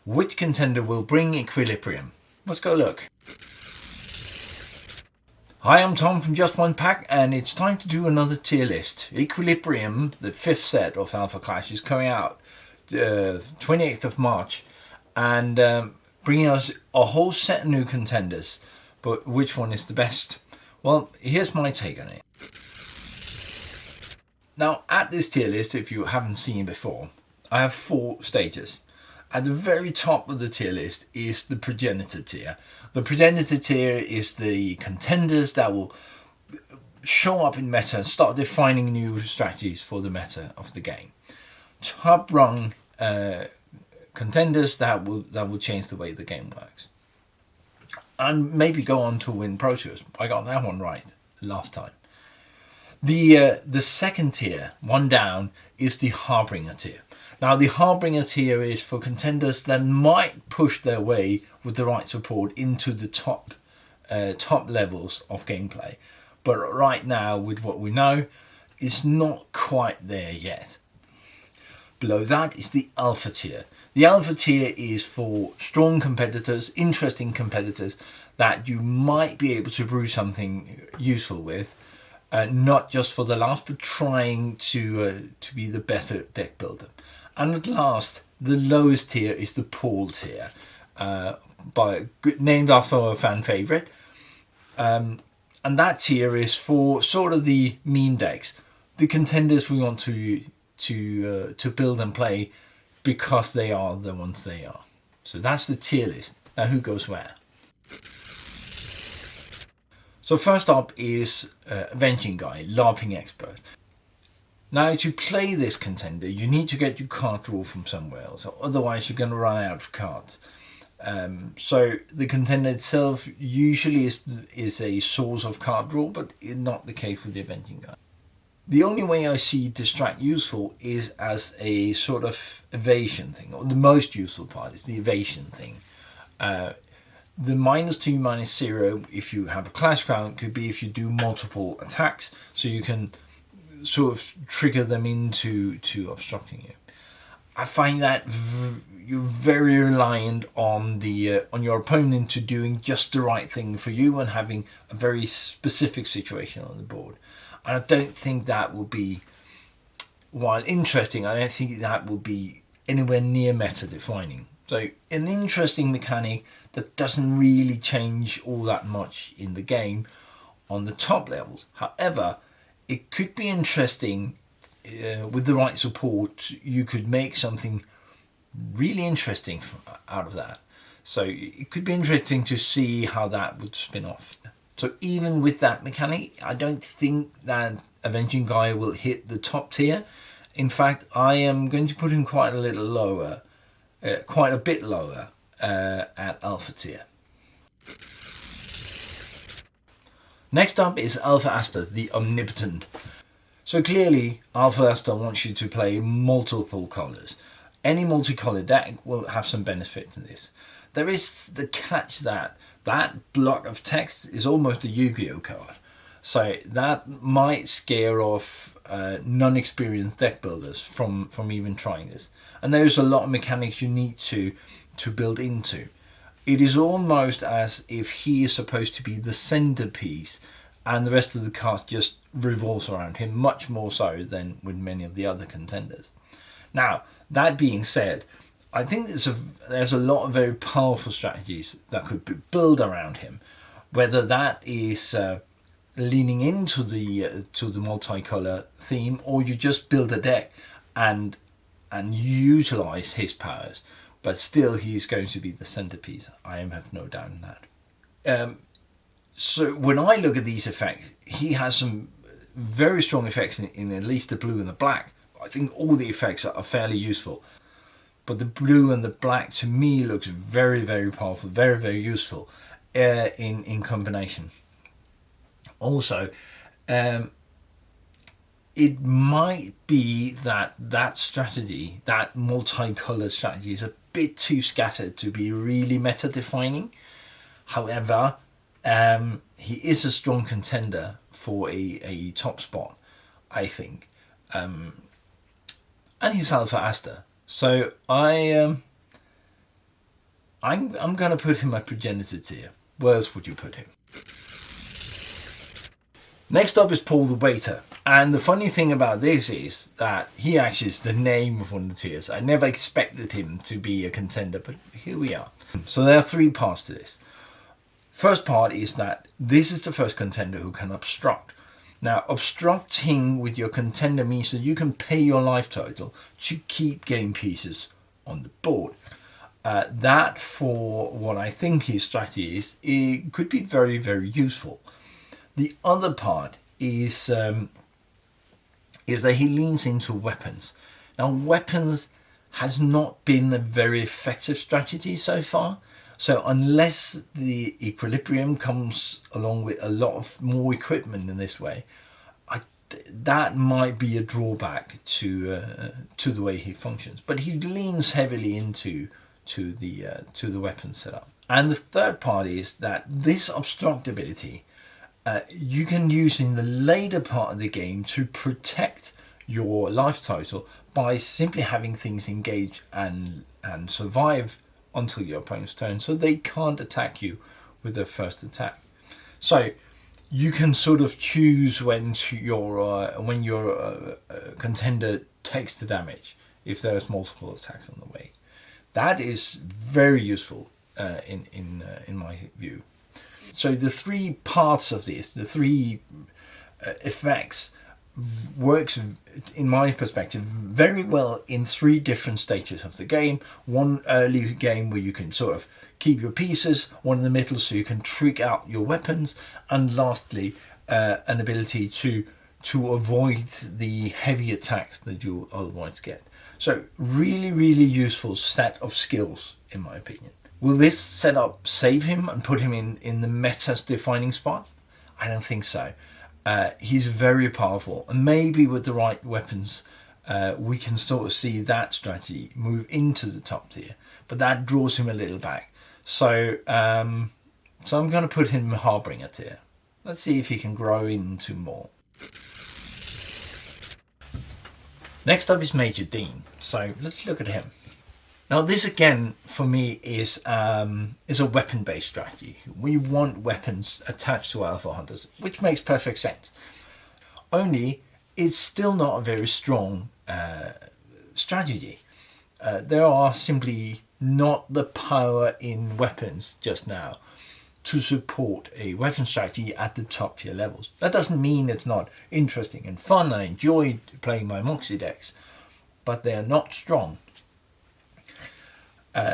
Which contender will bring equilibrium? Let's go look. Hi, I'm Tom from Just One Pack, and it's time to do another tier list. Equilibrium, the 5th set of Alpha Clash, is coming out 28th of March, and bringing us a whole set of new contenders. But which one is the best? Well, here's my take on it. Now, at this tier list, if you haven't seen before, I have 4 stages. At the very top of the tier list is the Progenitor tier. The Progenitor tier is the contenders that will show up in meta and start defining new strategies for the meta of the game. Top rung contenders that will change the way the game works. And maybe go on to win Pro Tours. I got that one right last time. The second tier, one down, is the Harbinger tier. Now, the Harbinger tier is for contenders that might push their way with the right support into the top levels of gameplay. But right now, with what we know, it's not quite there yet. Below that is the Alpha tier. The Alpha tier is for strong competitors, interesting competitors that you might be able to brew something useful with. Not just for the laughs, but trying to be the better deck builder. And at last, the lowest tier is the Paul tier, named after a fan favourite. And that tier is for sort of the meme decks, the contenders we want to build and play because they are the ones they are. So that's the tier list. Now, who goes where? So first up is Avenging Guy, LARPing Expert. Now, to play this contender, you need to get your card draw from somewhere else, otherwise you're going to run out of cards. So the contender itself usually is a source of card draw, but not the case with the Avenging Guy. The only way I see Distract useful is as a sort of evasion thing, or the most useful part is the evasion thing. The -2, -0, if you have a clash count, could be if you do multiple attacks, so you can sort of trigger them into obstructing you. I find that you're very reliant on your opponent to doing just the right thing for you and having a very specific situation on the board. And I don't think that will be, while interesting, I don't think that will be anywhere near meta defining. So an interesting mechanic that doesn't really change all that much in the game on the top levels. However, it could be interesting with the right support. You could make something really interesting out of that. So it could be interesting to see how that would spin off. So even with that mechanic, I don't think that Avenging Guy will hit the top tier. In fact, I am going to put him quite a little lower, quite a bit lower at Alpha tier. Next up is Alpha Aster, the Omnipotent. So clearly, Alpha Aster wants you to play multiple colours. Any multicolour deck will have some benefit to this. There is the catch that block of text is almost a Yu-Gi-Oh card. So that might scare off non-experienced deck builders from even trying this. And there's a lot of mechanics you need to build into. It is almost as if he is supposed to be the centerpiece and the rest of the cast just revolves around him, much more so than with many of the other contenders. Now, that being said, I think there's a lot of very powerful strategies that could be built around him, whether that is leaning into the multicolor theme, or you just build a deck and utilize his powers. But still, he's going to be the centerpiece. I have no doubt in that. So when I look at these effects, he has some very strong effects in at least the blue and the black. I think all the effects are fairly useful. But the blue and the black, to me, looks very, very powerful, very, very useful in combination. Also, it might be that strategy, that multicolored strategy, is a bit too scattered to be really meta defining. However, he is a strong contender for a top spot, I think. And he's Alpha Aster. So I I'm going to put him at Progenitor tier. Where else would you put him? Next up is Paul the Waiter. And the funny thing about this is that he actually is the name of one of the tiers. I never expected him to be a contender, but here we are. So there are three parts to this. First part is that this is the first contender who can obstruct. Now, obstructing with your contender means that you can pay your life total to keep game pieces on the board. That, for what I think his strategy is, it could be very, very useful. The other part is that he leans into weapons. Now, weapons has not been a very effective strategy so far. So unless the equilibrium comes along with a lot of more equipment in this way, that might be a drawback to the way he functions. But he leans heavily into the weapon setup. And the third part is that this obstruct ability you can use in the later part of the game to protect your life total by simply having things engage and survive until your opponent's turn, so they can't attack you with their first attack. So you can sort of choose when your contender takes the damage if there's multiple attacks on the way. That is very useful in my view. So the three parts of this, the three effects, works in my perspective very well in three different stages of the game. One early game where you can sort of keep your pieces, one in the middle so you can trick out your weapons, and lastly an ability to avoid the heavy attacks that you otherwise get. So really, really useful set of skills in my opinion. Will this setup save him and put him in the meta's defining spot? I don't think so. He's very powerful, and maybe with the right weapons we can sort of see that strategy move into the top tier, but that draws him a little back. So I'm going to put him in Harbinger tier. Let's see if he can grow into more. Next up is Major Dean. So let's look at him. Now this again for me is a weapon-based strategy. We want weapons attached to Alpha Hunters, which makes perfect sense. Only it's still not a very strong strategy. There are simply not the power in weapons just now to support a weapon strategy at the top tier levels. That doesn't mean it's not interesting and fun. I enjoy playing my Moxie decks, but they are not strong.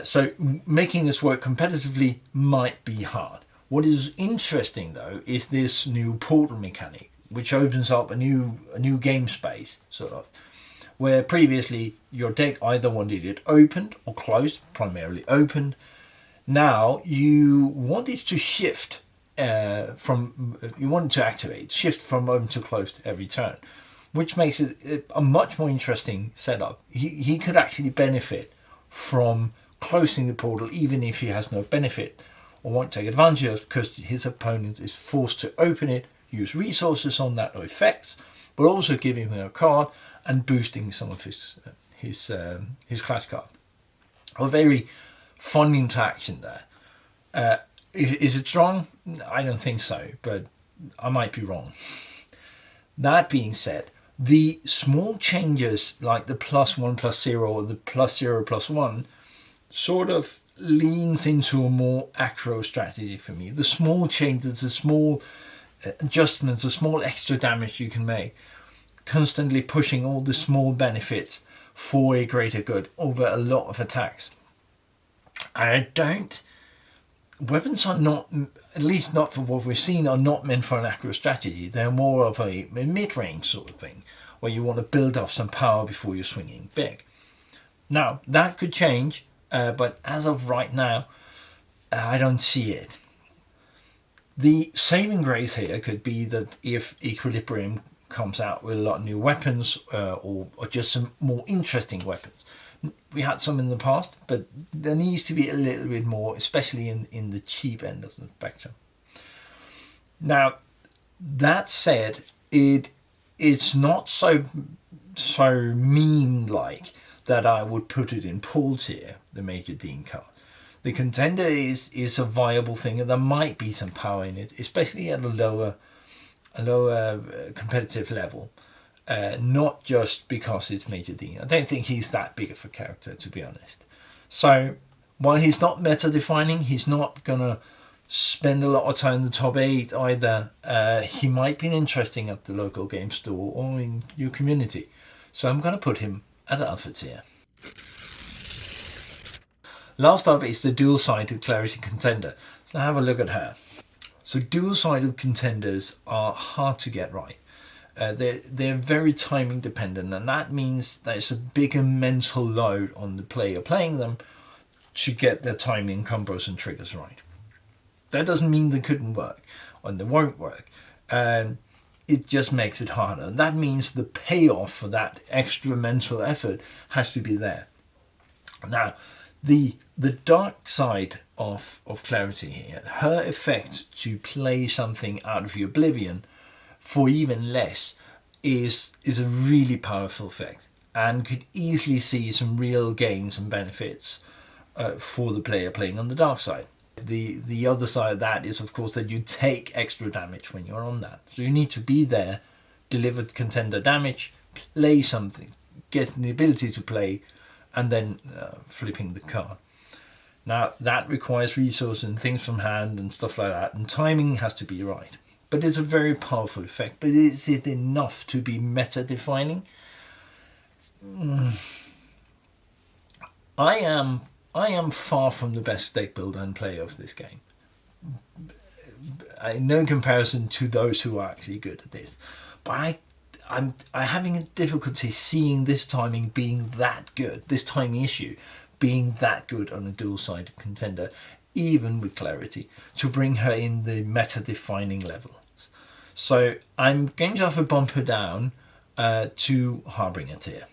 So making this work competitively might be hard. What is interesting though is this new portal mechanic, which opens up a new game space, sort of, where previously your deck either wanted it opened or closed, primarily opened. Now you want it to shift you want it to activate, shift from open to closed every turn, which makes it a much more interesting setup. He could actually benefit from closing the portal even if he has no benefit or won't take advantage of it, because his opponent is forced to open it, use resources on that or effects, but also giving him a card and boosting some of his clash card. A very fun interaction there. Is it strong? I don't think so, but I might be wrong. That being said, the small changes like the +1/+0 or the +0/+1 sort of leans into a more aggro strategy for me. The small changes, the small adjustments, the small extra damage you can make, constantly pushing all the small benefits for a greater good over a lot of attacks. Weapons are not, at least not for what we've seen, are not meant for an aggro strategy. They're more of a mid-range sort of thing, where you want to build up some power before you're swinging big. Now, that could change, but as of right now, I don't see it. The saving grace here could be that if Equilibrium comes out with a lot of new weapons or just some more interesting weapons. We had some in the past, but there needs to be a little bit more, especially in the cheap end of the spectrum. Now, that said, it's not so meme-like that I would put it in Paul tier, the Major Dean card. The Contender is a viable thing, and there might be some power in it, especially at a lower competitive level. Not just because it's Major D. I don't think he's that big of a character, to be honest. So while he's not meta defining, he's not gonna spend a lot of time in the top 8 either. He might be interesting at the local game store or in your community. So I'm gonna put him at Alpha tier. Last up is the dual-sided Clarity Contender. So have a look at her. So dual-sided contenders are hard to get right. They're very timing dependent, and that means there's a bigger mental load on the player playing them to get their timing, combos and triggers right. That doesn't mean they couldn't work or they won't work. It just makes it harder. And that means the payoff for that extra mental effort has to be there. Now, the dark side of Clarity here, her effect to play something out of your oblivion for even less is a really powerful effect, and could easily see some real gains and benefits for the player playing on the dark side. The other side of that is, of course, that you take extra damage when you're on that. So you need to be there, deliver Contender damage, play something, get the ability to play, and then flipping the card. Now, that requires resources and things from hand and stuff like that, and timing has to be right. But it's a very powerful effect. But is it enough to be meta-defining? I am far from the best deck builder and player of this game. No comparison to those who are actually good at this. But I'm having a difficulty seeing this timing being that good. This timing issue being that good on a dual-sided Contender, even with Clarity, to bring her in the meta-defining level. So I'm going to have to bump her down to Harbinger tier.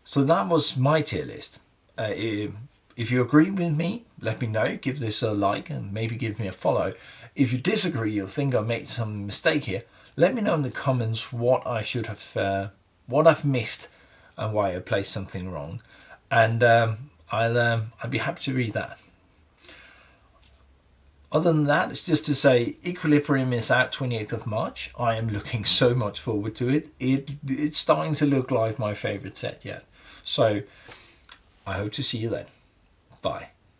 So that was my tier list. If you agree with me, let me know. Give this a like and maybe give me a follow. If you disagree or think I made some mistake here, let me know in the comments what I should have, what I've missed, and why I placed something wrong. And I'd be happy to read that. Other than that, it's just to say Equilibrium is out 28th of March. I am looking so much forward to it. It's starting to look like my favourite set yet. So I hope to see you then. Bye.